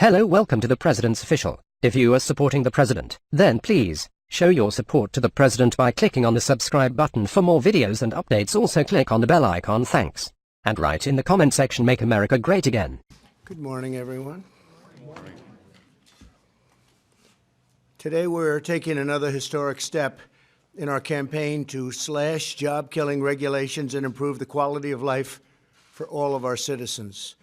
Hello, welcome to the President's Official. If you are supporting the President, then please show your support to the President by clicking on the subscribe button for more videos and updates. Also click on the bell icon. Thanks. And write in the comment section, "Make America Great Again." Good morning, everyone. Good morning. Today we're taking another historic step in our campaign to slash job-killing regulations and improve the quality of life for all of our citizens.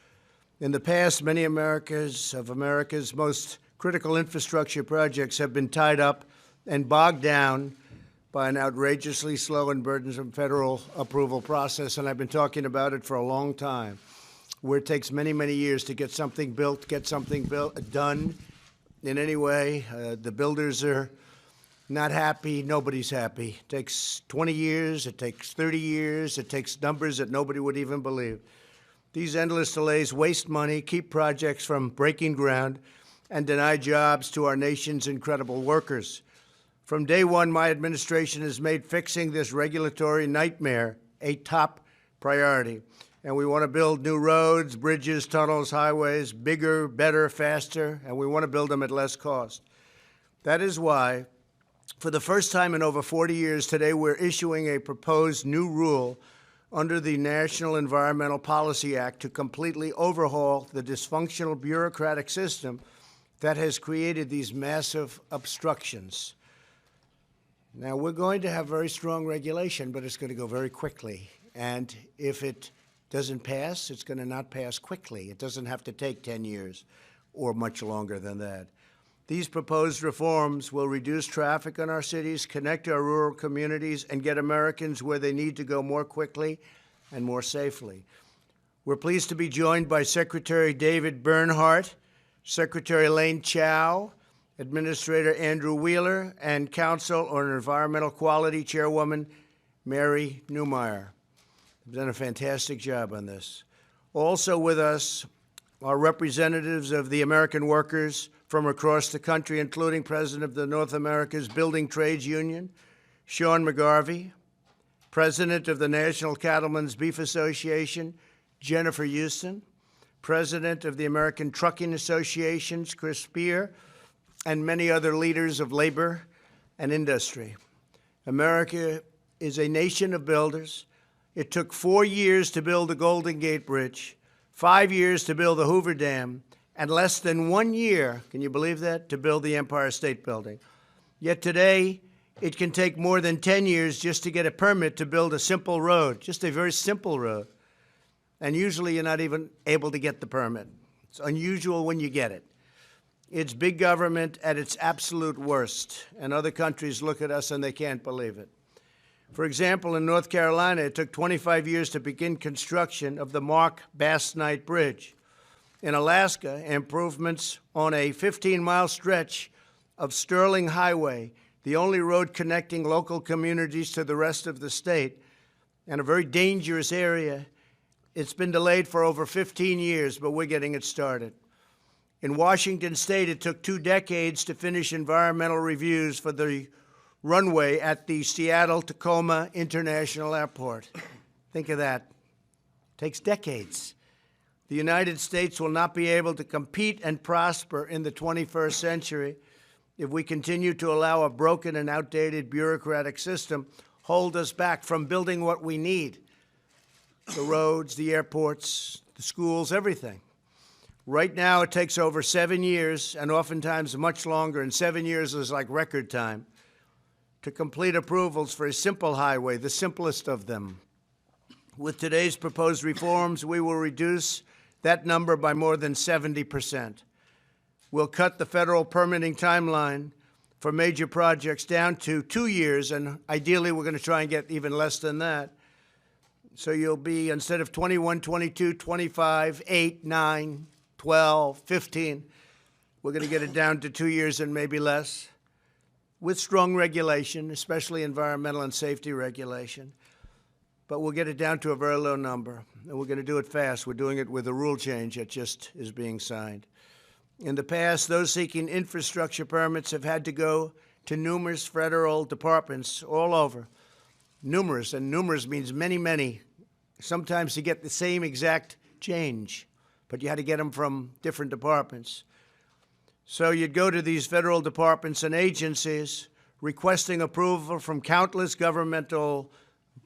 In the past, many of America's most critical infrastructure projects have been tied up and bogged down by an outrageously slow and burdensome federal approval process, and I've been talking about it for a long time, where it takes many, many years to get something built, done in any way. The builders are not happy. Nobody's happy. It takes 20 years. It takes 30 years. It takes numbers that nobody would even believe. These endless delays waste money, keep projects from breaking ground, and deny jobs to our nation's incredible workers. From day one, my administration has made fixing this regulatory nightmare a top priority. And we want to build new roads, bridges, tunnels, highways, bigger, better, faster, and we want to build them at less cost. That is why, for the first time in over 40 years, today we're issuing a proposed new rule under the National Environmental Policy Act to completely overhaul the dysfunctional bureaucratic system that has created these massive obstructions. Now, we're going to have very strong regulation, but it's going to go very quickly. And if it doesn't pass, it's going to not pass quickly. It doesn't have to take 10 years or much longer than that. These proposed reforms will reduce traffic in our cities, connect our rural communities, and get Americans where they need to go more quickly and more safely. We're pleased to be joined by Secretary David Bernhardt, Secretary Elaine Chao, Administrator Andrew Wheeler, and Council on Environmental Quality Chairwoman Mary Neumeyer. They've done a fantastic job on this. Also with us are representatives of the American workers from across the country, including President of the North America's Building Trades Union, Sean McGarvey, President of the National Cattlemen's Beef Association, Jennifer Houston, President of the American Trucking Associations, Chris Spear, and many other leaders of labor and industry. America is a nation of builders. It took 4 years to build the Golden Gate Bridge, 5 years to build the Hoover Dam, and less than 1 year, can you believe that, to build the Empire State Building. Yet today, it can take more than 10 years just to get a permit to build a simple road, just a very simple road. And usually you're not even able to get the permit. It's unusual when you get it. It's big government at its absolute worst, and other countries look at us and they can't believe it. For example, in North Carolina, it took 25 years to begin construction of the Mark Bass Knight Bridge. In Alaska, improvements on a 15-mile stretch of Sterling Highway, the only road connecting local communities to the rest of the state, and a very dangerous area. It's been delayed for over 15 years, but we're getting it started. In Washington State, it took 2 decades to finish environmental reviews for the runway at the Seattle-Tacoma International Airport. Think of that. It takes decades. The United States will not be able to compete and prosper in the 21st century if we continue to allow a broken and outdated bureaucratic system hold us back from building what we need: the roads, the airports, the schools, everything. Right now, it takes over 7 years, and oftentimes much longer, and 7 years is like record time, to complete approvals for a simple highway, the simplest of them. With today's proposed reforms, we will reduce that number by more than 70%. We'll cut the federal permitting timeline for major projects down to 2 years, and ideally we're going to try and get even less than that. So you'll be, instead of 21, 22, 25, 8, 9, 12, 15, we're going to get it down to 2 years and maybe less, with strong regulation, especially environmental and safety regulation. But we'll get it down to a very low number, and we're going to do it fast. We're doing it with a rule change that just is being signed. In the past, those seeking infrastructure permits have had to go to numerous federal departments all over. Numerous, and numerous means many, many, sometimes to get the same exact change, but you had to get them from different departments. So you'd go to these federal departments and agencies requesting approval from countless governmental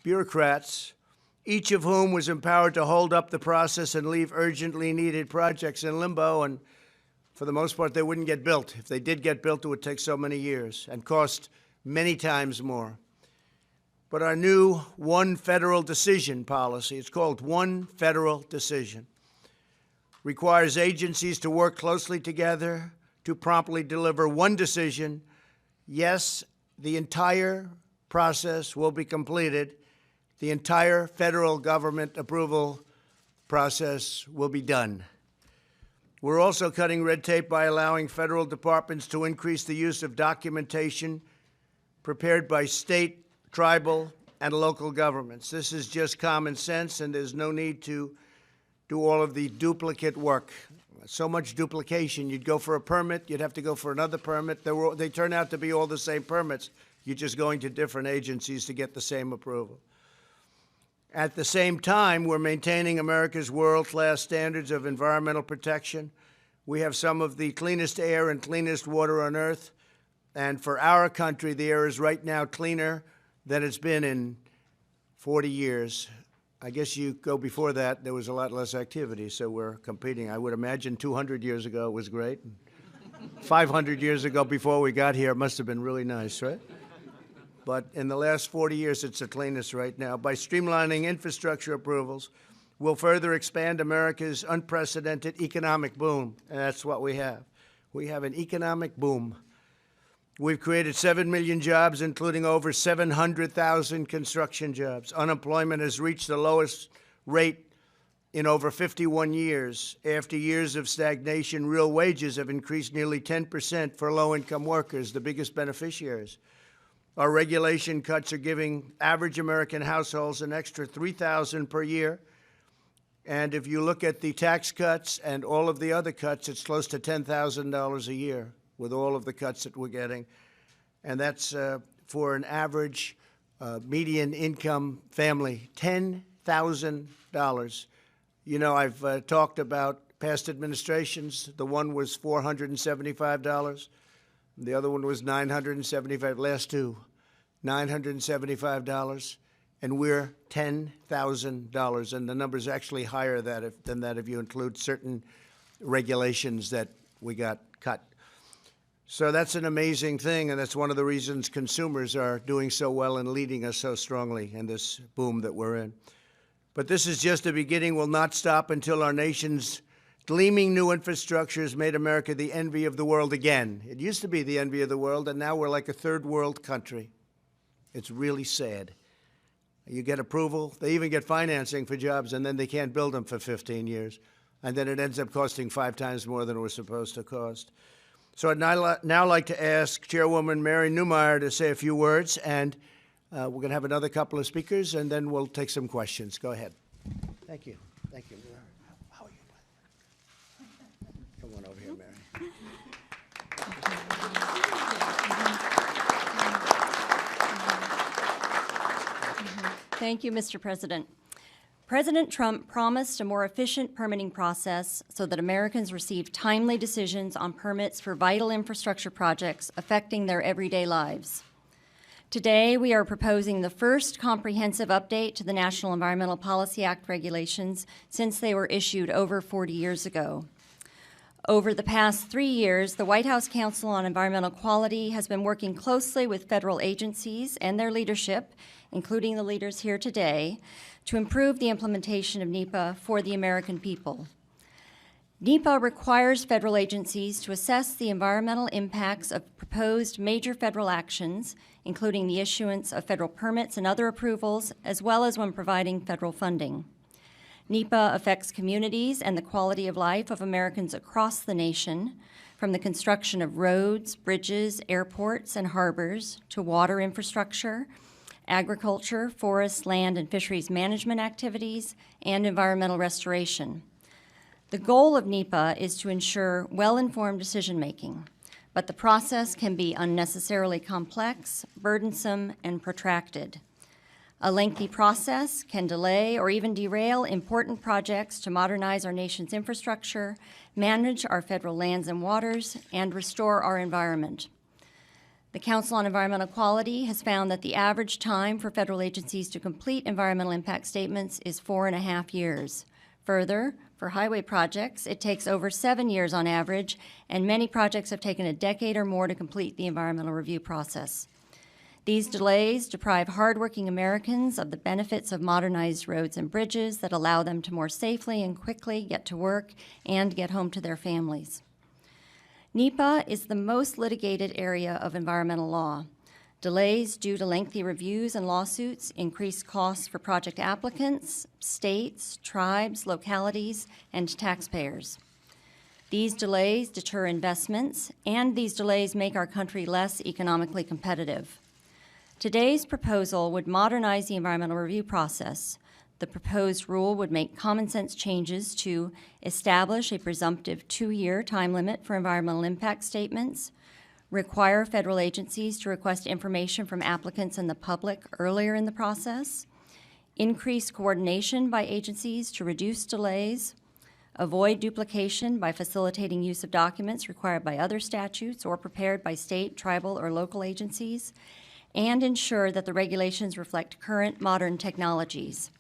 bureaucrats, each of whom was empowered to hold up the process and leave urgently needed projects in limbo, and for the most part, they wouldn't get built. If they did get built, it would take so many years and cost many times more. But our new one federal decision policy, it's called One Federal Decision, requires agencies to work closely together to promptly deliver one decision. Yes, the entire process will be completed. The entire federal government approval process will be done. We're also cutting red tape by allowing federal departments to increase the use of documentation prepared by state, tribal, and local governments. This is just common sense, and there's no need to do all of the duplicate work. So much duplication. You'd go for a permit, you'd have to go for another permit. They turn out to be all the same permits. You're just going to different agencies to get the same approval. At the same time, we're maintaining America's world-class standards of environmental protection. We have some of the cleanest air and cleanest water on Earth. And for our country, the air is right now cleaner than it's been in 40 years. I guess you go before that, there was a lot less activity, so we're competing. I would imagine 200 years ago it was great. 500 years ago, before we got here, it must have been really nice, right? But in the last 40 years, it's the cleanest right now. By streamlining infrastructure approvals, we'll further expand America's unprecedented economic boom, and that's what we have. We have an economic boom. We've created 7 million jobs, including over 700,000 construction jobs. Unemployment has reached the lowest rate in over 51 years. After years of stagnation, real wages have increased nearly 10% for low-income workers, the biggest beneficiaries. Our regulation cuts are giving average American households an extra $3,000 per year. And if you look at the tax cuts and all of the other cuts, it's close to $10,000 a year with all of the cuts that we're getting. And that's for an average median income family, $10,000. You know, I've talked about past administrations. The one was $475. The other one was $975. Last two, $975. And we're $10,000. And the number's actually higher than that if you include certain regulations that we got cut. So that's an amazing thing, and that's one of the reasons consumers are doing so well and leading us so strongly in this boom that we're in. But this is just the beginning. We'll not stop until our nation's gleaming new infrastructure has made America the envy of the world again. It used to be the envy of the world, and now we're like a third world country. It's really sad. You get approval, they even get financing for jobs, and then they can't build them for 15 years. And then it ends up costing 5 times more than it was supposed to cost. So I'd now like to ask Chairwoman Mary Neumeyer to say a few words, and we're going to have another couple of speakers, and then we'll take some questions. Go ahead. Thank you. Thank you. How are you? Come on over here, Mary. Thank you, Mr. President. President Trump promised a more efficient permitting process so that Americans receive timely decisions on permits for vital infrastructure projects affecting their everyday lives. Today, we are proposing the first comprehensive update to the National Environmental Policy Act regulations since they were issued over 40 years ago. Over the past 3 years, the White House Council on Environmental Quality has been working closely with federal agencies and their leadership, including the leaders here today, to improve the implementation of NEPA for the American people. NEPA requires federal agencies to assess the environmental impacts of proposed major federal actions, including the issuance of federal permits and other approvals, as well as when providing federal funding. NEPA affects communities and the quality of life of Americans across the nation, from the construction of roads, bridges, airports, and harbors, to water infrastructure, agriculture, forest, land, and fisheries management activities, and environmental restoration. The goal of NEPA is to ensure well-informed decision-making, but the process can be unnecessarily complex, burdensome, and protracted. A lengthy process can delay or even derail important projects to modernize our nation's infrastructure, manage our federal lands and waters, and restore our environment. The Council on Environmental Quality has found that the average time for federal agencies to complete environmental impact statements is 4.5 years. Further, for highway projects, it takes over 7 years on average, and many projects have taken a decade or more to complete the environmental review process. These delays deprive hardworking Americans of the benefits of modernized roads and bridges that allow them to more safely and quickly get to work and get home to their families. NEPA is the most litigated area of environmental law. Delays due to lengthy reviews and lawsuits increase costs for project applicants, states, tribes, localities, and taxpayers. These delays deter investments, and these delays make our country less economically competitive. Today's proposal would modernize the environmental review process. The proposed rule would make common sense changes to establish a presumptive 2-year time limit for environmental impact statements, require federal agencies to request information from applicants and the public earlier in the process, increase coordination by agencies to reduce delays, avoid duplication by facilitating use of documents required by other statutes or prepared by state, tribal, or local agencies, and ensure that the regulations reflect current modern technologies.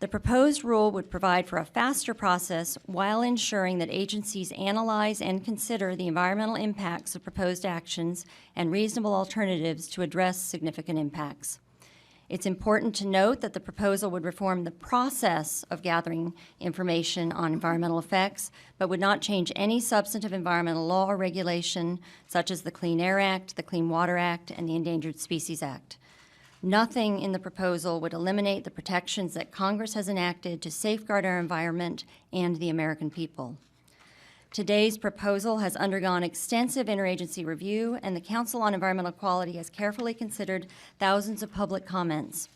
The proposed rule would provide for a faster process while ensuring that agencies analyze and consider the environmental impacts of proposed actions and reasonable alternatives to address significant impacts. It's important to note that the proposal would reform the process of gathering information on environmental effects, but would not change any substantive environmental law or regulation, such as the Clean Air Act, the Clean Water Act, and the Endangered Species Act. Nothing in the proposal would eliminate the protections that Congress has enacted to safeguard our environment and the American people. Today's proposal has undergone extensive interagency review, and the Council on Environmental Quality has carefully considered thousands of public comments.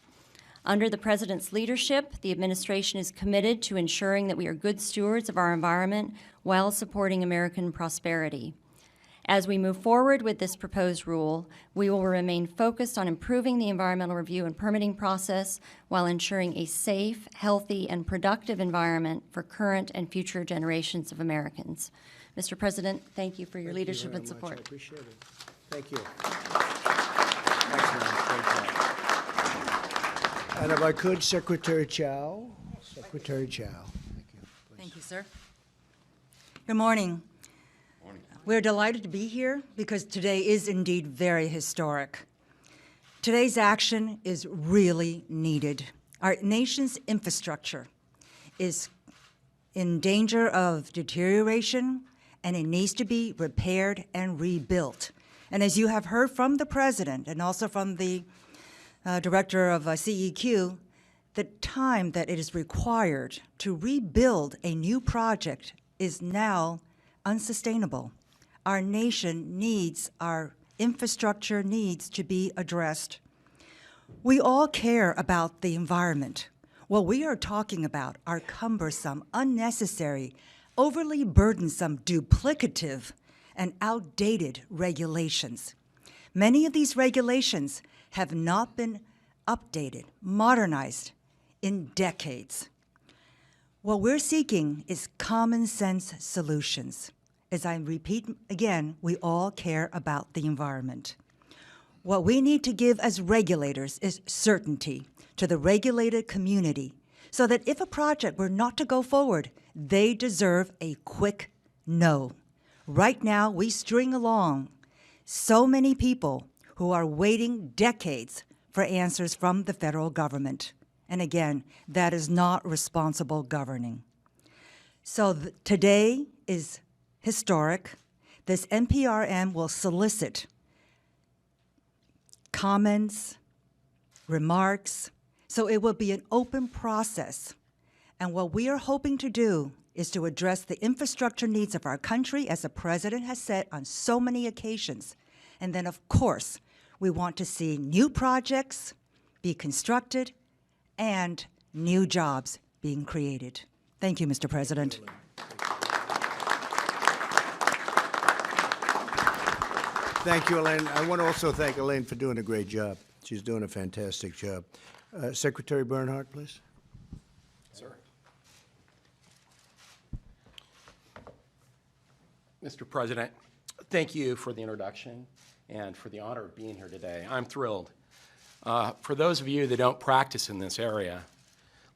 Under the President's leadership, the administration is committed to ensuring that we are good stewards of our environment while supporting American prosperity. As we move forward with this proposed rule, we will remain focused on improving the environmental review and permitting process while ensuring a safe, healthy, and productive environment for current and future generations of Americans. Mr. President, thank you for your leadership and support. I appreciate it. Thank you. Thanks, ma'am. Thank you. And if I could, Secretary Chow. Secretary Chow. Thank you. Please. Thank you, sir. Good morning. We're delighted to be here because today is indeed very historic. Today's action is really needed. Our nation's infrastructure is in danger of deterioration, and it needs to be repaired and rebuilt. And as you have heard from the President and also from the Director of CEQ, the time that it is required to rebuild a new project is now unsustainable. Our nation needs, our infrastructure needs to be addressed. We all care about the environment. What we are talking about are cumbersome, unnecessary, overly burdensome, duplicative, and outdated regulations. Many of these regulations have not been updated, modernized in decades. What we're seeking is common sense solutions. As I repeat again, we all care about the environment. What we need to give as regulators is certainty to the regulated community so that if a project were not to go forward, they deserve a quick no. Right now, we string along so many people who are waiting decades for answers from the federal government. And again, that is not responsible governing. So today is historic. This NPRM will solicit comments, remarks, so it will be an open process. And what we are hoping to do is to address the infrastructure needs of our country, as the President has said on so many occasions. And then, of course, we want to see new projects be constructed and new jobs being created. Thank you, Mr. President. Thank you, Elaine. I want to also thank Elaine for doing a great job. She's doing a fantastic job. Secretary Bernhardt, please. Sir. Mr. President, thank you for the introduction and for the honor of being here today. I'm thrilled. For those of you that don't practice in this area,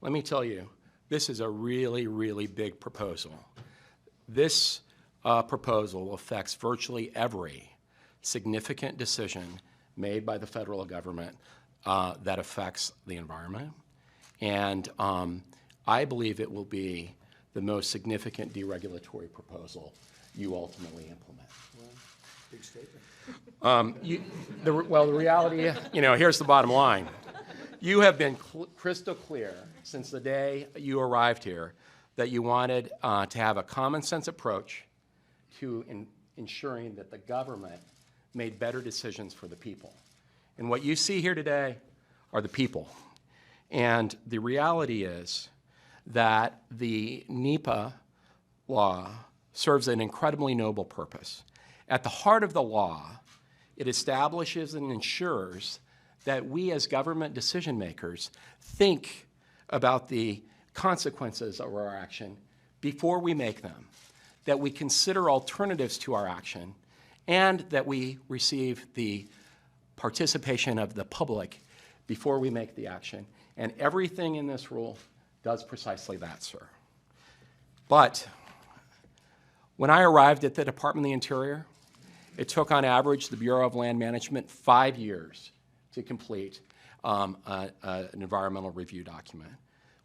let me tell you, this is a really, really big proposal. This proposal affects virtually every significant decision made by the federal government that affects the environment. And I believe it will be the most significant deregulatory proposal you ultimately implement. Big statement. The reality, here's the bottom line. You have been crystal clear since the day you arrived here that you wanted to have a common sense approach to ensuring that the government made better decisions for the people. And what you see here today are the people. And the reality is that the NEPA law serves an incredibly noble purpose. At the heart of the law, it establishes and ensures that we as government decision makers think about the consequences of our action before we make them, that we consider alternatives to our action, and that we receive the participation of the public before we make the action. And everything in this rule does precisely that, sir. But when I arrived at the Department of the Interior, it took on average the Bureau of Land Management 5 years to complete an environmental review document.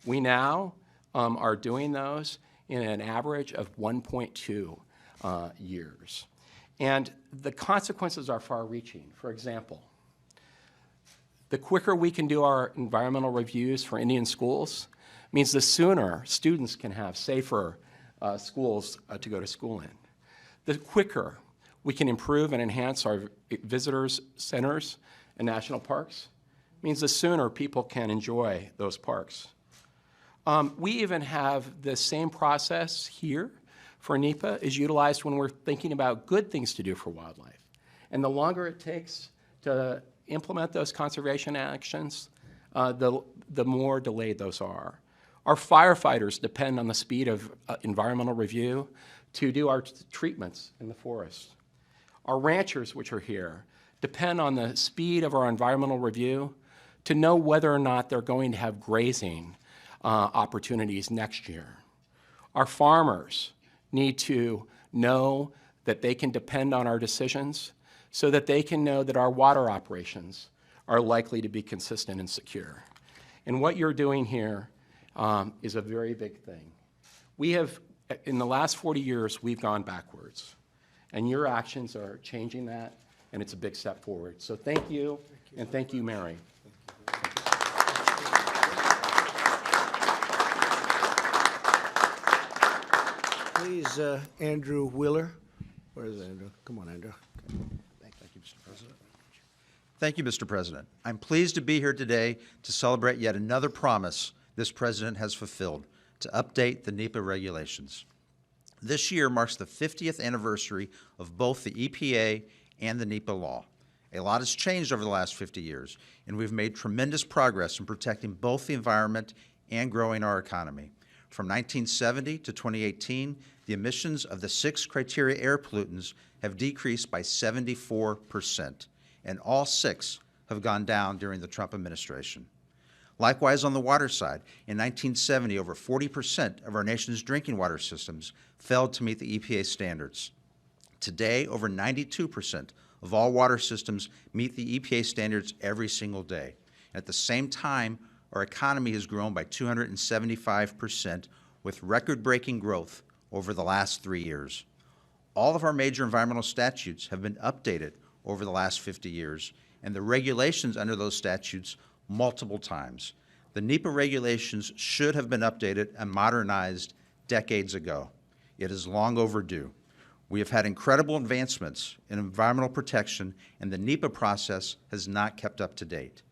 We now are doing those in an average of 1.2 years. And the consequences are far-reaching. For example, the quicker we can do our environmental reviews for Indian schools means the sooner students can have safer schools to go to school in. The quicker we can improve and enhance our visitors centers and national parks means the sooner people can enjoy those parks. We even have the same process here for NEPA is utilized when we're thinking about good things to do for wildlife. And the longer it takes to implement those conservation actions, the more delayed those are. Our firefighters depend on the speed of environmental review to do our treatments in the forest. Our ranchers, which are here, depend on the speed of our environmental review to know whether or not they're going to have grazing opportunities next year. Our farmers need to know that they can depend on our decisions so that they can know that our water operations are likely to be consistent and secure. And what you're doing here is a very big thing. We have, in the last 40 years, we've gone backwards. And your actions are changing that, and it's a big step forward. So thank you, and thank you, Mary. Please, Andrew Wheeler. Where is Andrew? Come on, Andrew. Thank you, Mr. President. Thank you, Mr. President. I'm pleased to be here today to celebrate yet another promise this president has fulfilled, to update the NEPA regulations. This year marks the 50th anniversary of both the EPA and the NEPA law. A lot has changed over the last 50 years, and we've made tremendous progress in protecting both the environment and growing our economy. From 1970 to 2018, the emissions of the 6 criteria air pollutants have decreased by 74%, and all 6 have gone down during the Trump administration. Likewise, on the water side, in 1970, over 40% of our nation's drinking water systems failed to meet the EPA standards. Today, over 92% of all water systems meet the EPA standards every single day. At the same time, our economy has grown by 275%, with record-breaking growth over the last 3 years. All of our major environmental statutes have been updated over the last 50 years, and the regulations under those statutes multiple times. The NEPA regulations should have been updated and modernized decades ago. It is long overdue. We have had incredible advancements in environmental protection, and the NEPA process has not kept up to date.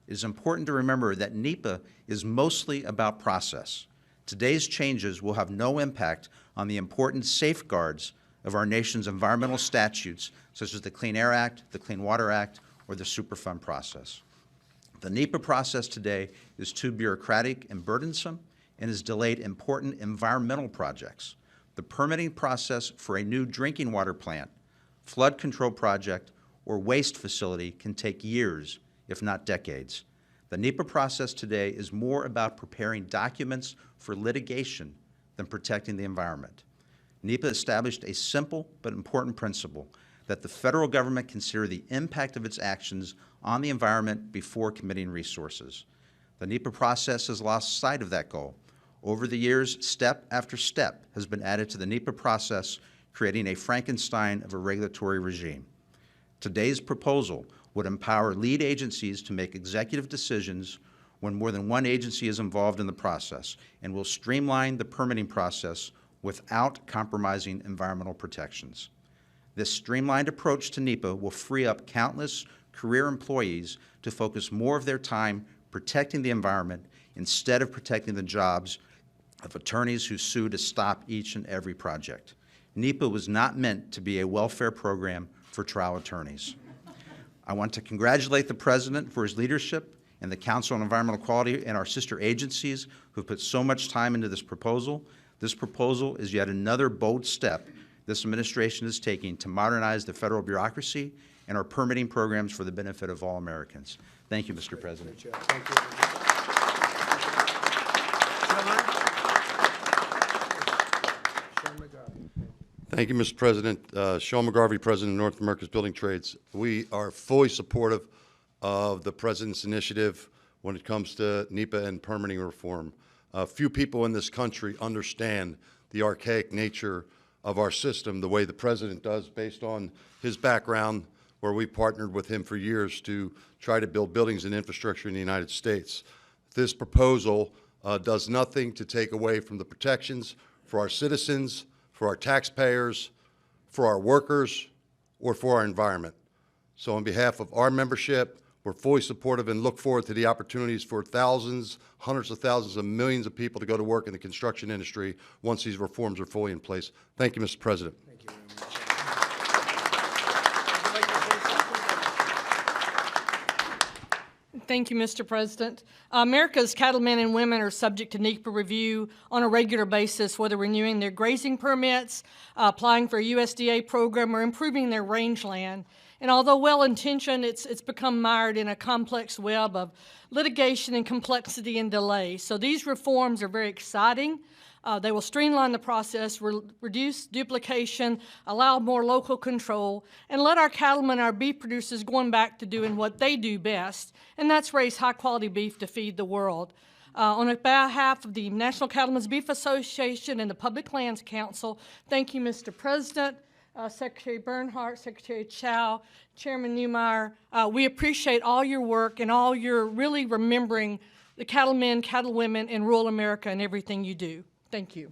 It is important to remember that NEPA is mostly about process. Today's changes will have no impact on the important safeguards of our nation's environmental statutes, such as the Clean Air Act, the Clean Water Act, or the Superfund process. The NEPA process today is too bureaucratic and burdensome and has delayed important environmental projects. The permitting process for a new drinking water plant, flood control project, or waste facility can take years, if not decades. The NEPA process today is more about preparing documents for litigation than protecting the environment. NEPA established a simple but important principle that the federal government consider the impact of its actions on the environment before committing resources. The NEPA process has lost sight of that goal. Over the years, step after step has been added to the NEPA process, creating a Frankenstein of a regulatory regime. Today's proposal would empower lead agencies to make executive decisions when more than one agency is involved in the process and will streamline the permitting process without compromising environmental protections. This streamlined approach to NEPA will free up countless career employees to focus more of their time protecting the environment instead of protecting the jobs of attorneys who sue to stop each and every project. NEPA was not meant to be a welfare program for trial attorneys. I want to congratulate the President for his leadership and the Council on Environmental Quality and our sister agencies who have put so much time into this proposal. This proposal is yet another bold step this administration is taking to modernize the federal bureaucracy and our permitting programs for the benefit of all Americans. Thank you, Mr. President. Thank you. Sean McGarvey. Thank you, Mr. President. Sean McGarvey, President of North America's Building Trades. We are fully supportive of the President's initiative when it comes to NEPA and permitting reform. Few people in this country understand the archaic nature of our system the way the President does, based on his background, where we partnered with him for years to try to build buildings and infrastructure in the United States. This proposal does nothing to take away from the protections for our citizens, for our taxpayers, for our workers, or for our environment. So on behalf of our membership, we're fully supportive and look forward to the opportunities for thousands, hundreds of thousands of millions of people to go to work in the construction industry once these reforms are fully in place. Thank you, Mr. President. Thank you very much. Thank you, Mr. President. America's cattlemen and women are subject to NEPA review on a regular basis, whether renewing their grazing permits, applying for a USDA program, or improving their rangeland. And although well-intentioned, it's become mired in a complex web of litigation and complexity and delay. So these reforms are very exciting. They will streamline the process, reduce duplication, allow more local control, and let our cattlemen, our beef producers, going back to doing what they do best, and that's raise high-quality beef to feed the world. On behalf of the National Cattlemen's Beef Association and the Public Lands Council, thank you, Mr. President, Secretary Bernhardt, Secretary Chow, Chairman Neumeyer. We appreciate all your work and all your really remembering the cattlemen, cattlewomen in rural America and everything you do. Thank you.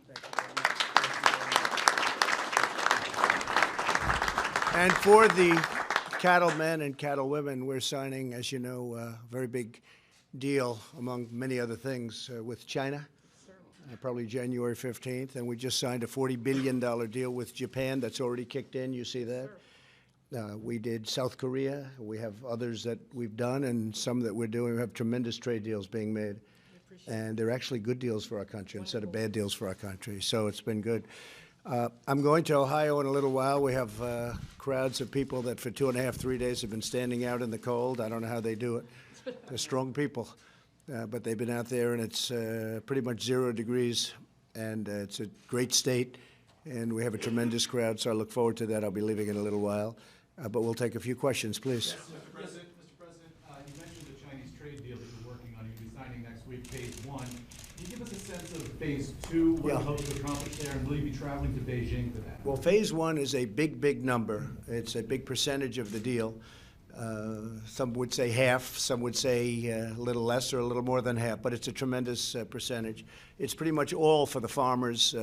And for the cattlemen and cattlewomen, we're signing, as you know, a very big deal, among many other things, with China, probably January 15th. And we just signed a $40 billion deal with Japan that's already kicked in. You see that? We did South Korea. We have others that we've done and some that we're doing. We have tremendous trade deals being made. And they're actually good deals for our country instead of bad deals for our country. So it's been good. I'm going to Ohio in a little while. We have crowds of people that for 2.5, 3 days have been standing out in the cold. I don't know how they do it. They're strong people. But they've been out there, and it's pretty much 0 degrees. And it's a great state. And we have a tremendous crowd, so I look forward to that. I'll be leaving in a little while. But we'll take a few questions, please. Yes, Mr. President, you mentioned the Chinese trade deal that you're working on. You'll be signing next week, phase 1. Can you give us a sense of phase 2, what you hope to accomplish there, and will you be traveling to Beijing for that? Well, phase 1 is a big, big number. It's a big percentage of the deal. Some would say half, some would say a little less or a little more than half, but it's a tremendous percentage. It's pretty much all for the farmers,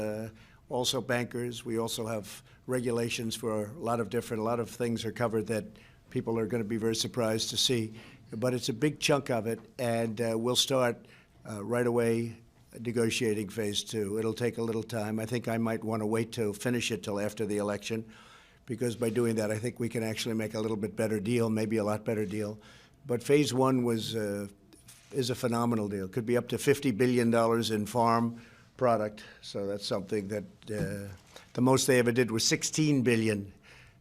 also bankers. We also have regulations for a lot of things are covered that people are going to be very surprised to see. But it's a big chunk of it, and we'll start right away negotiating phase 2. It'll take a little time. I think I might want to wait to finish it till after the election, because by doing that, I think we can actually make a little bit better deal, maybe a lot better deal. But phase one is a phenomenal deal. Could be up to $50 billion in farm product. So that's something that the most they ever did was $16 billion.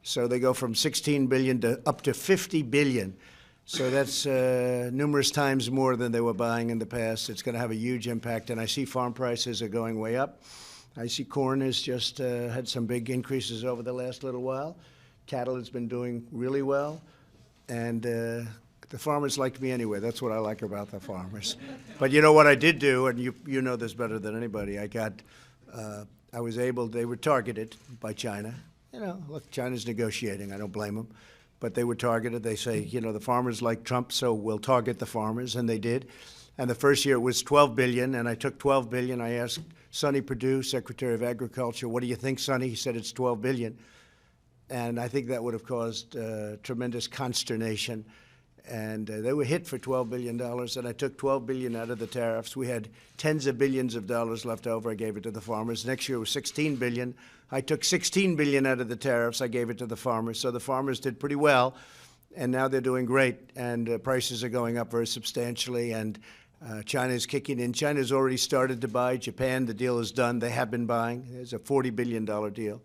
So they go from $16 billion to up to $50 billion. So that's numerous times more than they were buying in the past. It's going to have a huge impact. And I see farm prices are going way up. I see corn has just had some big increases over the last little while. Cattle has been doing really well. And the farmers like me anyway. That's what I like about the farmers. But you know what I did do, and you know this better than anybody. I was able, they were targeted by China. You know, look, China's negotiating. I don't blame them. But they were targeted. They say, you know, the farmers like Trump, so we'll target the farmers, and they did. And the first year it was $12 billion, and I took $12 billion. I asked Sonny Perdue, Secretary of Agriculture, what do you think, Sonny? He said it's $12 billion. And I think that would have caused tremendous consternation. And they were hit for $12 billion, and I took $12 billion out of the tariffs. We had tens of billions of dollars left over. I gave it to the farmers. Next year was $16 billion. I took $16 billion out of the tariffs. I gave it to the farmers. So the farmers did pretty well, and now they're doing great, and prices are going up very substantially, and China is kicking in. China's already started to buy. Japan, the deal is done. They have been buying. It's a $40 billion deal.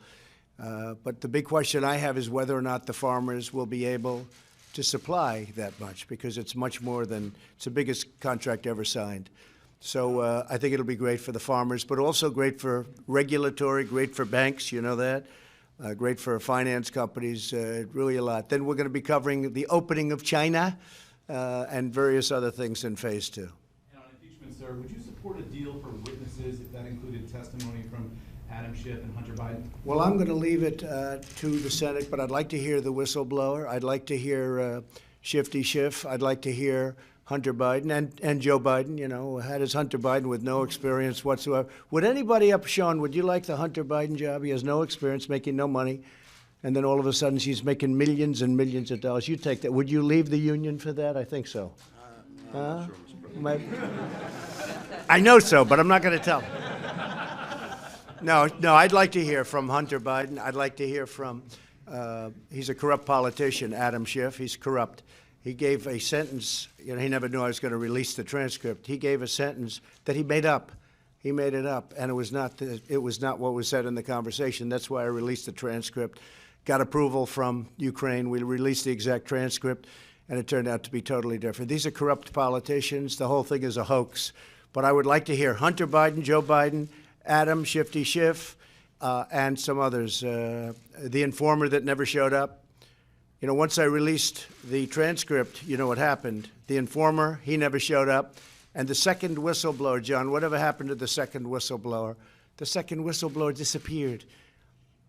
But the big question I have is whether or not the farmers will be able to supply that much, because it's much more than, it's the biggest contract ever signed. So I think it'll be great for the farmers, but also great for regulatory, great for banks, you know that, great for finance companies, really a lot. Then we're going to be covering the opening of China and various other things in phase two. And on impeachment, sir, would you support a deal for witnesses if that included testimony from Adam Schiff and Hunter Biden? Well, I'm going to leave it to the Senate, but I'd like to hear the whistleblower. I'd like to hear Shifty Schiff. I'd like to hear Hunter Biden and Joe Biden. You know, how does Hunter Biden with no experience whatsoever? Would anybody Sean, would you like the Hunter Biden job? He has no experience, making no money, and then all of a sudden she's making millions and millions of dollars. You take that. Would you leave the union for that? I think so. I'm not sure, Mr. President. I know so, but I'm not going to tell. No, I'd like to hear from Hunter Biden. I'd like to hear from, he's a corrupt politician, Adam Schiff. He's corrupt. He gave a sentence, you know, he never knew I was going to release the transcript. He gave a sentence that he made up. He made it up, and it was not what was said in the conversation. That's why I released the transcript. Got approval from Ukraine. We released the exact transcript, and it turned out to be totally different. These are corrupt politicians. The whole thing is a hoax. But I would like to hear Hunter Biden, Joe Biden, Adam, Shifty Schiff, and some others. The informer that never showed up. You know, once I released the transcript, you know what happened. The informer, he never showed up. And the second whistleblower, John, whatever happened to the second whistleblower? The second whistleblower disappeared.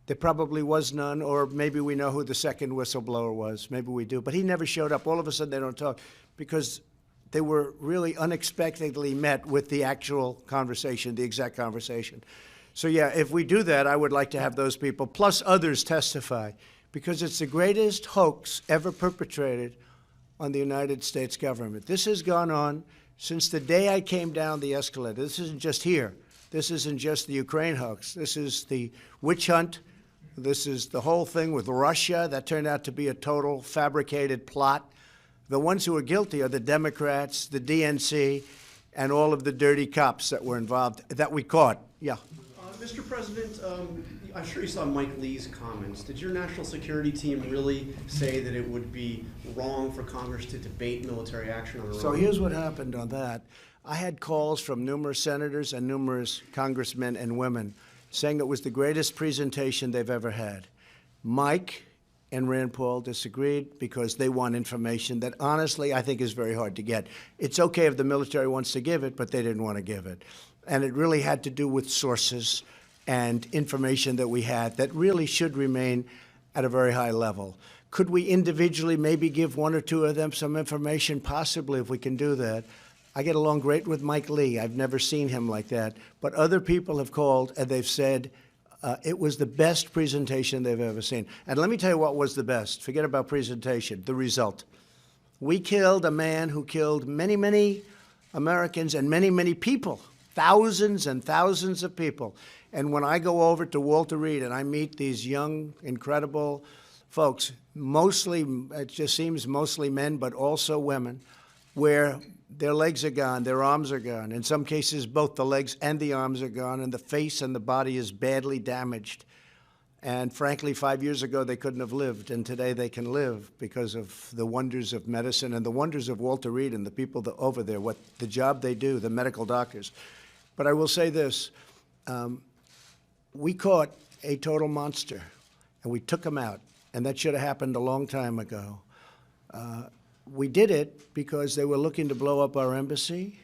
There probably was none, or maybe we know who the second whistleblower was. Maybe we do. But he never showed up. All of a sudden they don't talk because they were really unexpectedly met with the actual conversation, the exact conversation. So yeah, if we do that, I would like to have those people, plus others, testify, because it's the greatest hoax ever perpetrated on the United States government. This has gone on since the day I came down the escalator. This isn't just here. This isn't just the Ukraine hoax. This is the witch hunt. This is the whole thing with Russia. That turned out to be a total fabricated plot. The ones who are guilty are the Democrats, the DNC, and all of the dirty cops that were involved, that we caught. Yeah. Mr. President, I'm sure you saw Mike Lee's comments. Did your national security team really say that it would be wrong for Congress to debate military action on Iran? So here's what happened on that. I had calls from numerous senators and numerous congressmen and women saying it was the greatest presentation they've ever had. Mike and Rand Paul disagreed because they want information that honestly I think is very hard to get. It's okay if the military wants to give it, but they didn't want to give it. And it really had to do with sources and information that we had that really should remain at a very high level. Could we individually maybe give one or two of them some information? Possibly, if we can do that. I get along great with Mike Lee. I've never seen him like that. But other people have called and they've said it was the best presentation they've ever seen. And let me tell you what was the best. Forget about presentation, the result. We killed a man who killed many, many Americans and many, many people, thousands and thousands of people. And when I go over to Walter Reed and I meet these young, incredible folks, mostly, it just seems mostly men, but also women, where their legs are gone, their arms are gone. In some cases, both the legs and the arms are gone, and the face and the body is badly damaged. And frankly, 5 years ago, they couldn't have lived, and today they can live because of the wonders of medicine and the wonders of Walter Reed and the people over there, what the job they do, the medical doctors. But I will say this, we caught a total monster, and we took him out, and that should have happened a long time ago. We did it because they were looking to blow up our embassy.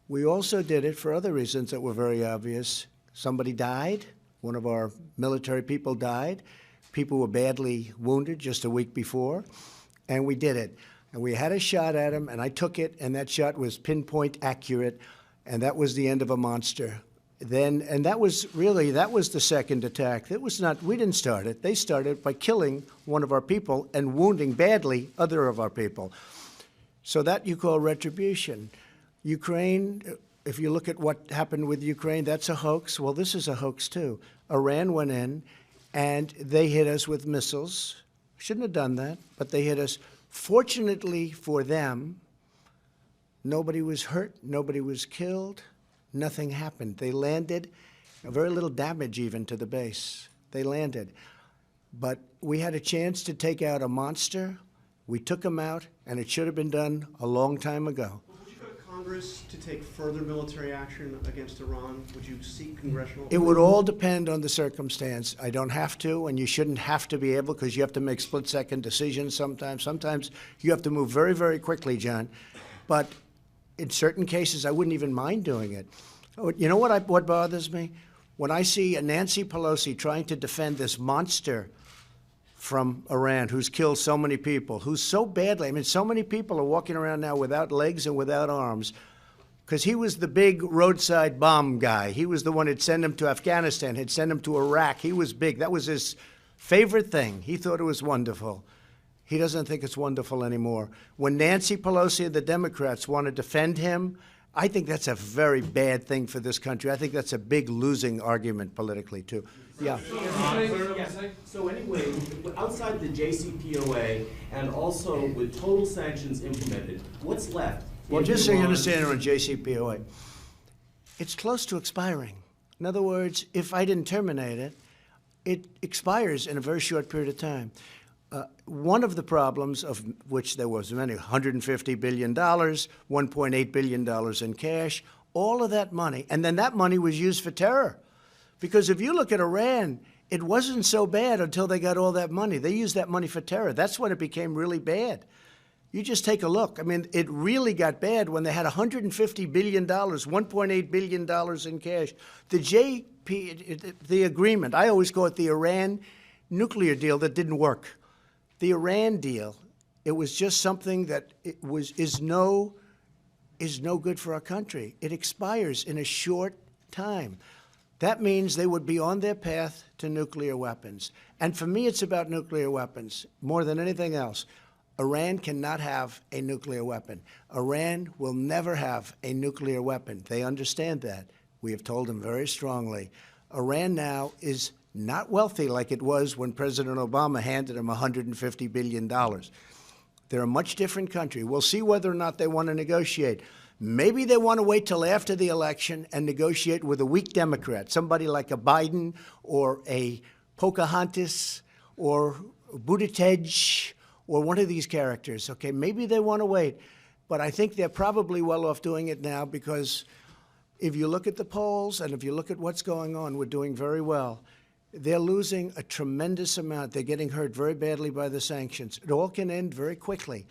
We also did it for other reasons that were very obvious. Somebody died. One of our military people died. People were badly wounded just a week before, and we did it. And we had a shot at him, and I took it, and that shot was pinpoint accurate, and that was the end of a monster. And that was the second attack. It was not, we didn't start it. They started by killing one of our people and wounding badly other of our people. So that you call retribution. Ukraine, if you look at what happened with Ukraine, that's a hoax. Well, this is a hoax too. Iran went in and they hit us with missiles. Shouldn't have done that, but they hit us. Fortunately for them, nobody was hurt, nobody was killed. Nothing happened. They landed, very little damage even to the base. They landed. But we had a chance to take out a monster. We took him out, and it should have been done a long time ago. Would you go to Congress to take further military action against Iran? Would you seek congressional? It would all depend on the circumstance. I don't have to, and you shouldn't have to be able, because you have to make split-second decisions sometimes. Sometimes you have to move very, very quickly, John. But in certain cases, I wouldn't even mind doing it. You know what bothers me? When I see Nancy Pelosi trying to defend this monster from Iran who's killed so many people, who's so badly, I mean, so many people are walking around now without legs and without arms, because he was the big roadside bomb guy. He was the one who'd send them to Afghanistan, had sent them to Iraq. He was big. That was his favorite thing. He thought it was wonderful. He doesn't think it's wonderful anymore. When Nancy Pelosi and the Democrats want to defend him, I think that's a very bad thing for this country. I think that's a big losing argument politically, too. Yeah. So anyway, outside the JCPOA and also with total sanctions implemented, what's left? Well, just so you understand on JCPOA, it's close to expiring. In other words, if I didn't terminate it, it expires in a very short period of time. One of the problems, of which there was many, $150 billion, $1.8 billion in cash, all of that money, and then that money was used for terror. Because if you look at Iran, it wasn't so bad until they got all that money. They used that money for terror. That's when it became really bad. You just take a look. I mean, it really got bad when they had $150 billion, $1.8 billion in cash. The agreement, I always call it the Iran nuclear deal that didn't work. The Iran deal, it was just something that is no good for our country. It expires in a short time. That means they would be on their path to nuclear weapons. And for me, it's about nuclear weapons more than anything else. Iran cannot have a nuclear weapon. Iran will never have a nuclear weapon. They understand that. We have told them very strongly. Iran now is not wealthy like it was when President Obama handed them $150 billion. They're a much different country. We'll see whether or not they want to negotiate. Maybe they want to wait till after the election and negotiate with a weak Democrat, somebody like a Biden or a Pocahontas or Buttigieg or one of these characters. Okay, maybe they want to wait. But I think they're probably well off doing it now because if you look at the polls and if you look at what's going on, we're doing very well. They're losing a tremendous amount. They're getting hurt very badly by the sanctions. It all can end very quickly.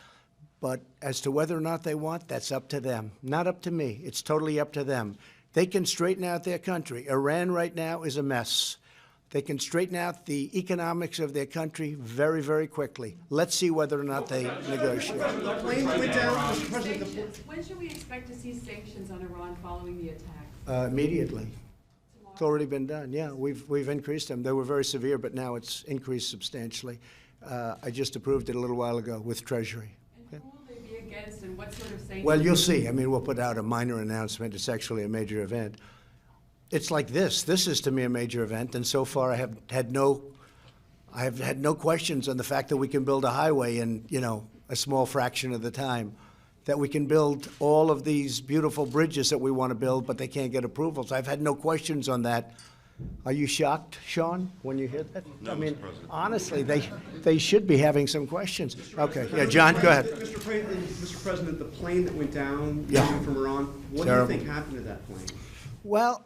But as to whether or not they want, that's up to them. Not up to me. It's totally up to them. They can straighten out their country. Iran right now is a mess. They can straighten out the economics of their country very, very quickly. Let's see whether or not they negotiate. When should we expect to see sanctions on Iran following the attack? Immediately. It's already been done. Yeah, we've increased them. They were very severe, but now it's increased substantially. I just approved it a little while ago with Treasury. And who will they be against, and what sort of sanctions? Well, you'll see. I mean, we'll put out a minor announcement. It's actually a major event. It's like this. This is, to me, a major event, and so far I have had no I have had no questions on the fact that we can build a highway in, a small fraction of the time, that we can build all of these beautiful bridges that we want to build, but they can't get approvals. I've had no questions on that. Are you shocked, Sean, when you hear that? No, I mean, Mr. President. honestly, they should be having some questions. Okay, yeah, John, go ahead. Mr. President, the plane that went down Yeah. coming from Iran, what Terrible. do you think happened to that plane? Well,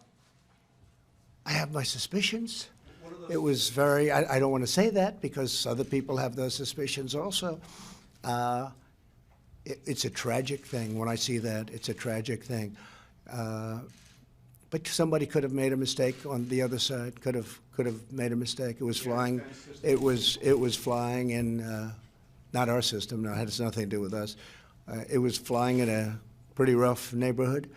I have my suspicions. It was very, I don't want to say that because other people have those suspicions also. It's a tragic thing when I see that. It's a tragic thing. But somebody could have made a mistake on the other side. Could have made a mistake. It was flying. It was flying in not our system. No, it has nothing to do with us. It was flying in a pretty rough neighborhood,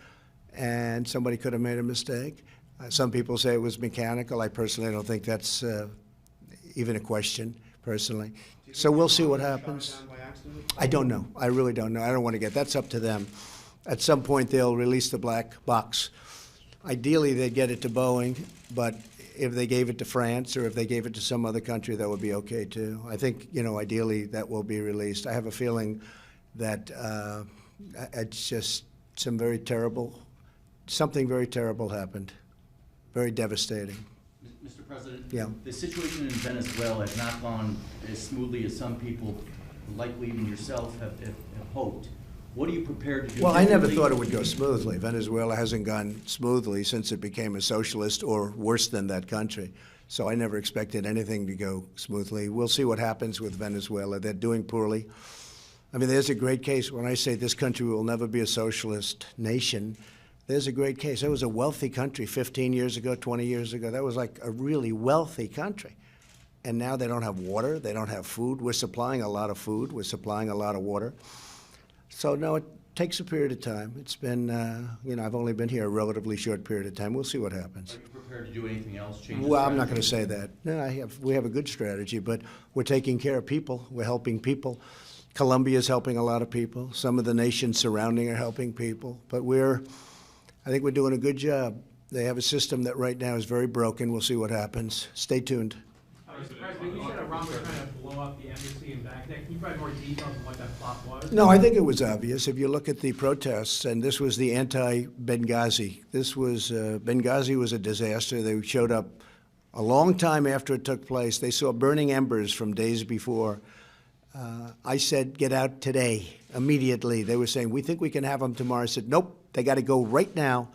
and somebody could have made a mistake. Some people say it was mechanical. I personally don't think that's even a question, personally. So we'll see what happens. I don't know. I really don't know. I don't want to get, that's up to them. At some point, they'll release the black box. Ideally, they'd get it to Boeing, but if they gave it to France or if they gave it to some other country, that would be okay too. I think, ideally that will be released. I have a feeling that it's just something very terrible happened. Very devastating. Mr. President, Yeah. the situation in Venezuela has not gone as smoothly as some people, likely even yourself, have hoped. What are you prepared to do? Well, I never thought it would go smoothly. Venezuela hasn't gone smoothly since it became a socialist or worse than that country. So I never expected anything to go smoothly. We'll see what happens with Venezuela. They're doing poorly. I mean, there's a great case when I say this country will never be a socialist nation. There's a great case. It was a wealthy country 15 years ago, 20 years ago. That was like a really wealthy country. And now they don't have water. They don't have food. We're supplying a lot of food. We're supplying a lot of water. So, no, it takes a period of time. It's been, I've only been here a relatively short period of time. We'll see what happens. Are you prepared to do anything else? Change Well, I'm not going to say that. No, we have a good strategy, but we're taking care of people. We're helping people. Colombia's helping a lot of people. Some of the nations surrounding are helping people. But I think we're doing a good job. They have a system that right now is very broken. We'll see what happens. Stay tuned. Mr. President, you said Iran was trying to blow up the embassy in Baghdad. Can you provide more details on what that plot was? No, I think it was obvious. If you look at the protests, and this was the anti-Benghazi. Benghazi was a disaster. They showed up a long time after it took place. They saw burning embers from days before. I said, get out today, immediately. They were saying, we think we can have them tomorrow. I said, nope, they got to go right now.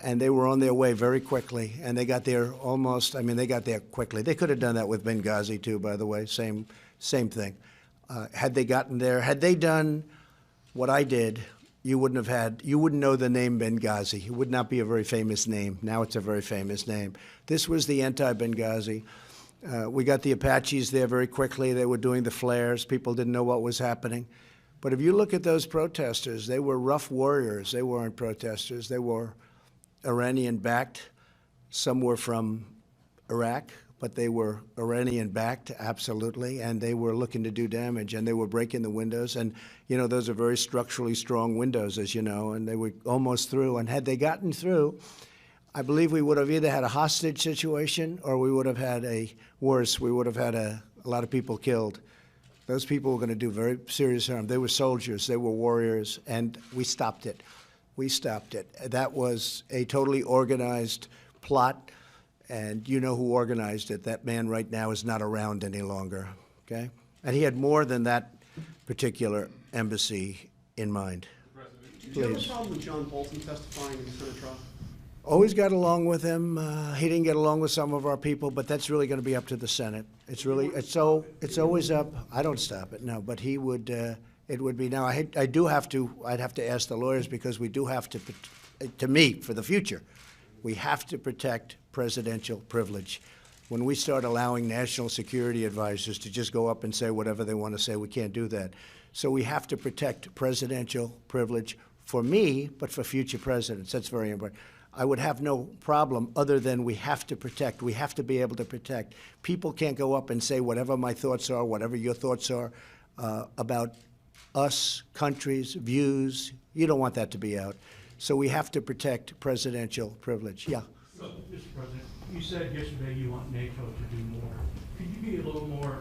And they were on their way very quickly, and they got there they got there quickly. They could have done that with Benghazi too, by the way, same thing. Had they gotten there, had they done what I did, you wouldn't know the name Benghazi. It would not be a very famous name. Now it's a very famous name. This was the anti-Benghazi. We got the Apaches there very quickly. They were doing the flares. People didn't know what was happening. But if you look at those protesters, they were rough warriors. They weren't protesters. They were Iranian-backed. Some were from Iraq, but they were Iranian-backed, absolutely, and they were looking to do damage, and they were breaking the windows. And, those are very structurally strong windows, as you know, and they were almost through. And had they gotten through, I believe we would have either had a hostage situation or we would have had we would have had a lot of people killed. Those people were going to do very serious harm. They were soldiers. They were warriors, and we stopped it. We stopped it. That was a totally organized plot, and you know who organized it. That man right now is not around any longer, okay? And he had more than that particular embassy in mind. Do you have a problem with John Bolton testifying in the Senate trial? Always got along with him. He didn't get along with some of our people, but that's really going to be up to the Senate. It's always up. I don't stop it, no, but he would, it would be. Now, I'd have to ask the lawyers because we do have to me, for the future, we have to protect presidential privilege. When we start allowing national security advisors to just go up and say whatever they want to say, we can't do that. So we have to protect presidential privilege for me, but for future presidents. That's very important. I would have no problem other than we have to protect. We have to be able to protect. People can't go up and say whatever my thoughts are, whatever your thoughts are about us, countries, views. You don't want that to be out. So we have to protect presidential privilege. Yeah. So, Mr. President, You said yesterday you want NATO to do more. Could you be a little more?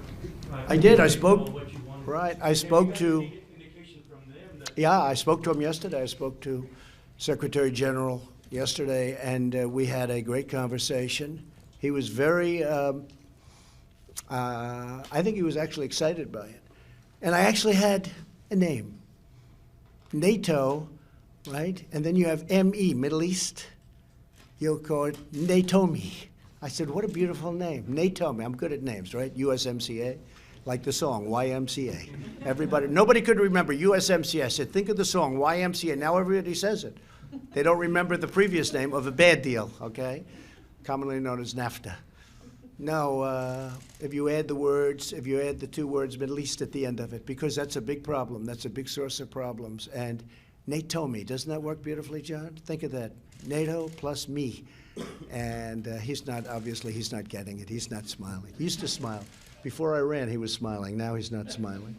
I did. I specific on spoke. what you wanted? Right. I Have spoke you got to. any indication from them that? Yeah, I spoke to him yesterday. I spoke to Secretary General yesterday, and we had a great conversation. He was very. I think he was actually excited by it, and I actually had a name. NATO, right? And then you have ME, Middle East. You'll call it NATOME. I said, what a beautiful name, NATOME. I'm good at names, right? USMCA, like the song YMCA. Everybody, nobody could remember USMCA. I said, think of the song YMCA. Now everybody says it. They don't remember the previous name of a bad deal, okay? Commonly known as NAFTA. No, if you add the words, if you add the two words Middle East at the end of it, because that's a big problem. That's a big source of problems. And NATOME, doesn't that work beautifully, John? Think of that. NATO plus me. And he's not, obviously, he's not getting it. He's not smiling. He used to smile. Before I ran, he was smiling. Now he's not smiling.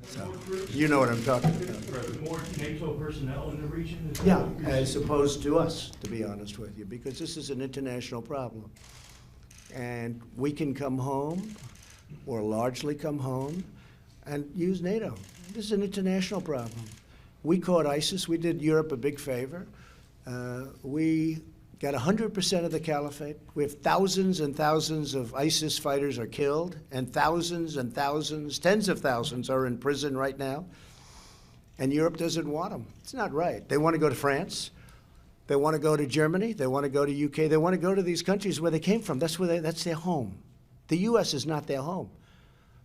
So, you know what I'm talking about. More NATO personnel in the region? Is that Yeah, what you're as saying? opposed to us, to be honest with you, because this is an international problem. And we can come home, or largely come home, and use NATO. This is an international problem. We caught ISIS. We did Europe a big favor. We got 100% of the caliphate. We have thousands and thousands of ISIS fighters are killed, and thousands, tens of thousands are in prison right now. And Europe doesn't want them. It's not right. They want to go to France. They want to go to Germany. They want to go to UK. They want to go to these countries where they came from. That's their home. The U.S. is not their home.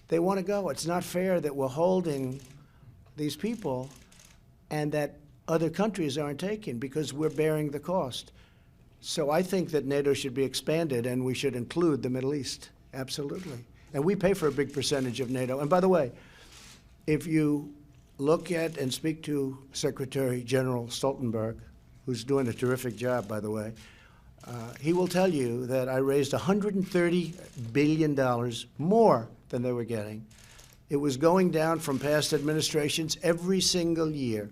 They want to go. It's not fair that we're holding these people and that other countries aren't taking because we're bearing the cost. So I think that NATO should be expanded and we should include the Middle East. Absolutely. And we pay for a big percentage of NATO. And by the way, if you look at and speak to Secretary General Stoltenberg, who's doing a terrific job, by the way, he will tell you that I raised $130 billion more than they were getting. It was going down from past administrations every single year.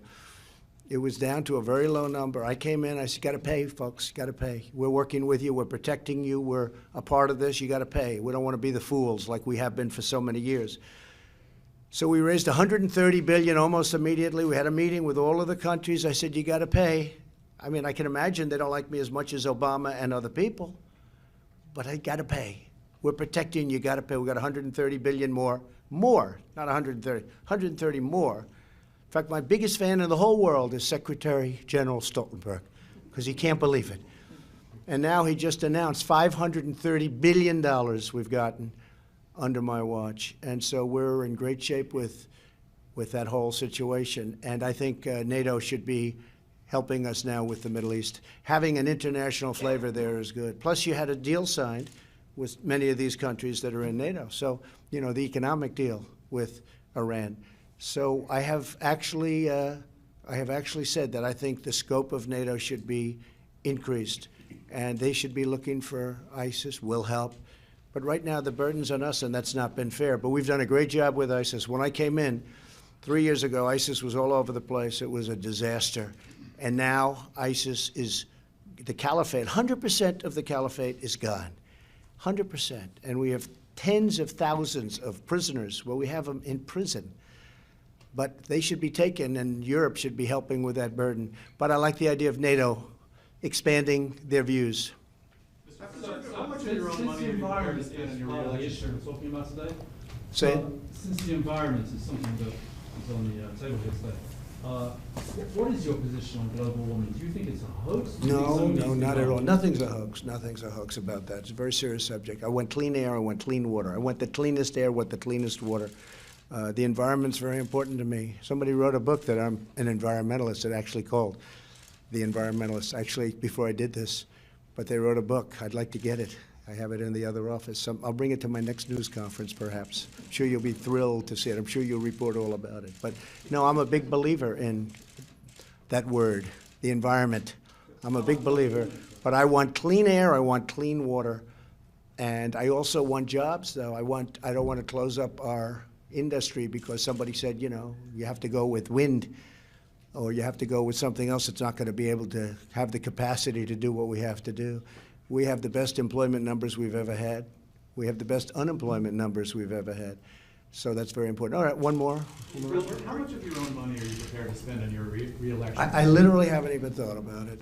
It was down to a very low number. I came in, I said, got to pay, folks, got to pay. We're working with you, we're protecting you, we're a part of this, you got to pay. We don't want to be the fools like we have been for so many years. So we raised $130 billion almost immediately. We had a meeting with all of the countries. I said, you got to pay. I mean, I can imagine they don't like me as much as Obama and other people, but I got to pay. We're protecting you, got to pay. We got $130 billion more, not 130, 130 more. In fact, my biggest fan in the whole world is Secretary General Stoltenberg, because he can't believe it. And now he just announced $530 billion we've gotten under my watch. And so we're in great shape with that whole situation. And I think NATO should be helping us now with the Middle East. Having an international flavor there is good. Plus, you had a deal signed with many of these countries that are in NATO. So, you know, the economic deal with Iran. So I have actually said that I think the scope of NATO should be increased, and they should be looking for ISIS. Will help, but right now the burden's on us, and that's not been fair. But we've done a great job with ISIS. When I came in 3 years ago, ISIS was all over the place. It was a disaster, and now ISIS is the caliphate. 100% of the caliphate is gone, 100%, and we have tens of thousands of prisoners. Well, we have them in prison. But they should be taken, and Europe should be helping with that burden. But I like the idea of NATO expanding their views. How much of your own money have you already spent on your reelection? Talking about today? Say it. Since the environment is something that is on the table here today, what is your position on global warming? Do you think it's a hoax? No, not at all. Nothing's a hoax. Nothing's a hoax about that. It's a very serious subject. I want clean air. I want clean water. I want the cleanest air. I want the cleanest water. The environment's very important to me. Somebody wrote a book that I'm an environmentalist. It actually called The Environmentalist, actually, before I did this. But they wrote a book. I'd like to get it. I have it in the other office. I'll bring it to my next news conference, perhaps. I'm sure you'll be thrilled to see it. I'm sure you'll report all about it. But, no, I'm a big believer in that word, the environment. I'm a big believer. But I want clean air. I want clean water. And I also want jobs, though. I don't want to close up our industry because somebody said, you know, you have to go with wind or you have to go with something else that's not going to be able to have the capacity to do what we have to do. We have the best employment numbers we've ever had. We have the best unemployment numbers we've ever had. So that's very important. All right, one more. How much of your own money are you prepared to spend on your re-election? I literally haven't even thought about it.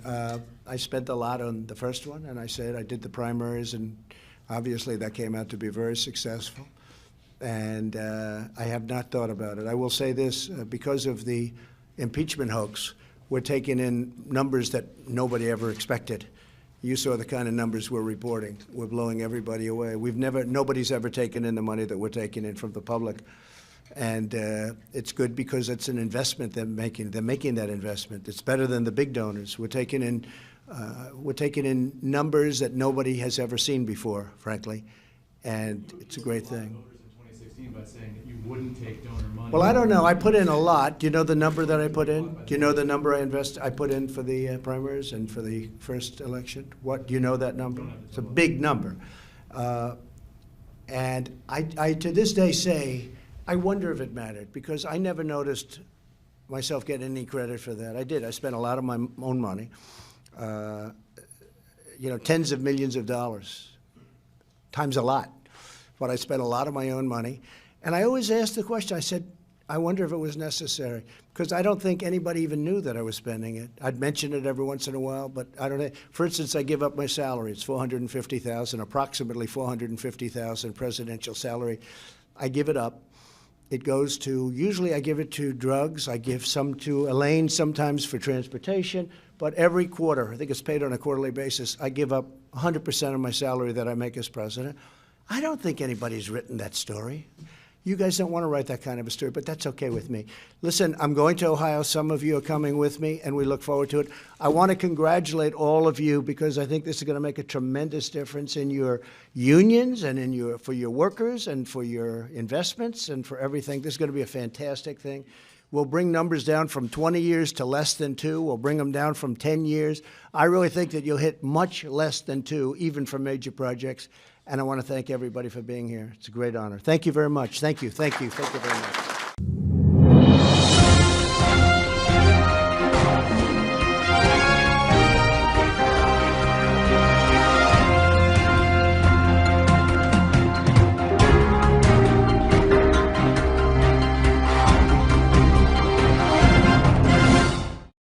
I spent a lot on the first one, and I said I did the primaries, and obviously that came out to be very successful. And I have not thought about it. I will say this, because of the impeachment hoax, we're taking in numbers that nobody ever expected. You saw the kind of numbers we're reporting. We're blowing everybody away. Nobody's ever taken in the money that we're taking in from the public. And it's good because it's an investment they're making. They're making that investment. It's better than the big donors. We're taking in numbers that nobody has ever seen before, frankly. And it's a great thing. By saying that you wouldn't take donor money. Well, I don't know. I put in a lot. Do you know the number that I put in? Do you know the number I put in for the primaries and for the first election? What, do you know that number? It's a big number. And I to this day say, I wonder if it mattered, because I never noticed myself getting any credit for that. I did. I spent a lot of my own money, tens of millions of dollars, times a lot. But I spent a lot of my own money. And I always asked the question, I said, I wonder if it was necessary, because I don't think anybody even knew that I was spending it. I'd mention it every once in a while, but I don't know. For instance, I give up my salary. It's $450,000, approximately $450,000 presidential salary. I give it up. It goes to, usually I give it to drugs. I give some to Elaine sometimes for transportation, but every quarter, I think it's paid on a quarterly basis, I give up 100% of my salary that I make as president. I don't think anybody's written that story. You guys don't want to write that kind of a story, but that's okay with me. Listen, I'm going to Ohio. Some of you are coming with me, and we look forward to it. I want to congratulate all of you, because I think this is going to make a tremendous difference in your unions and for your workers and for your investments and for everything. This is going to be a fantastic thing. We'll bring numbers down from 20 years to less than 2. We'll bring them down from 10 years. I really think that you'll hit much less than 2, even for major projects. And I want to thank everybody for being here. It's a great honor. Thank you very much. Thank you. Thank you. Thank you very much.